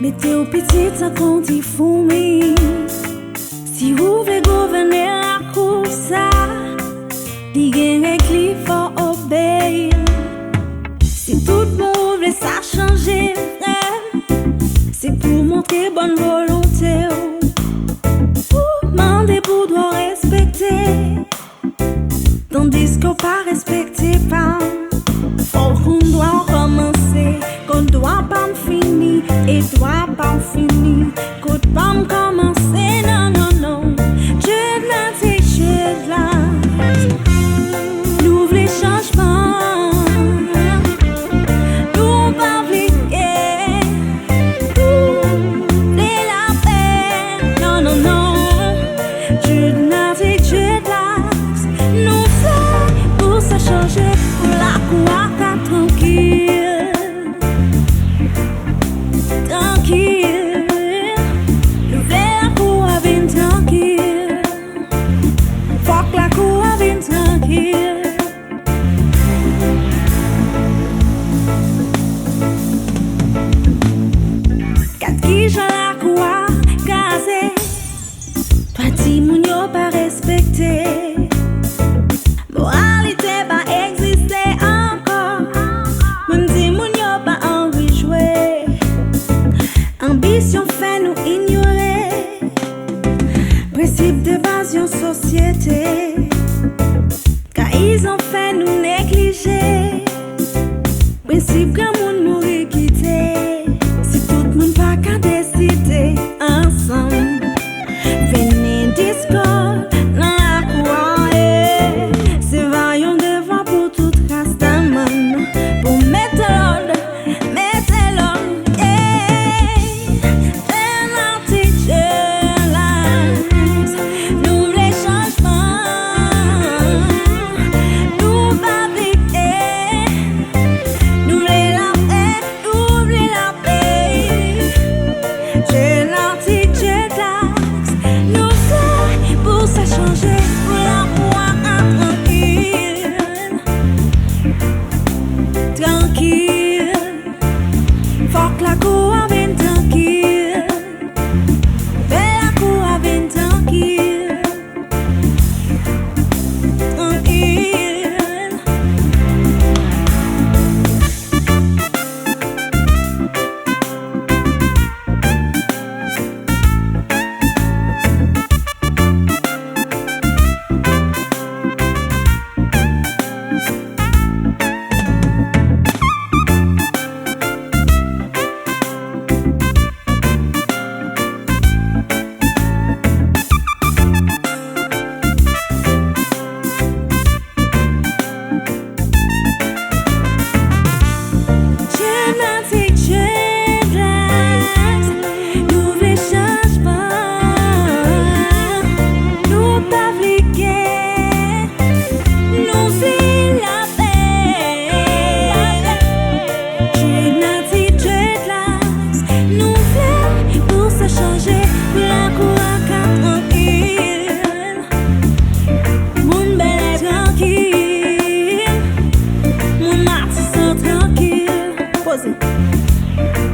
Mettez au petit ça qu'on dit fourmi. Si vous voulez gouverner la course, il y a qu'il faut obéir. Si tout le monde veut ça changer, c'est pour montrer bonne volonté. Pour demander pour doit respecter, tandis qu'on pas respecter pas. Faut qu'on doit commencer, qu'on doit pas finir et doit pas finir, qu'on pas commencer, non non non. Dieu là c'est Dieu là. Nous voulons changement, nous pas oublier, nous voulons la paix, non non non. Dieu là c'est Dieu là. Nous faisons pour ça changer, pour la croix. Tranquille, tranquille, nous voulons la cour avec tranquille, faut que la cour avec tranquille. Quatre qui j'en la cour casée, toi dis moun yo pas respecté, moralité pas existé. Ambition fait nous ignorer principe d'évasion société, car ils ont fait nous négliger principe grand monde nous quitter. Si tout le monde pas qu'à décider ensemble, venez discord dans la cour, c'est vaillant devant pour toute race d'amant, pour mettre l'ordre.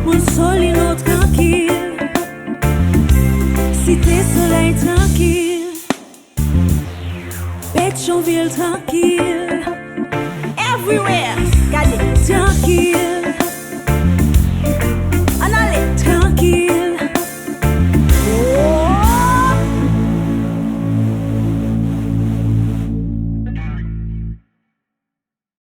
Mon solino tranquille, cité soleil tranquille, Pétionville tranquille.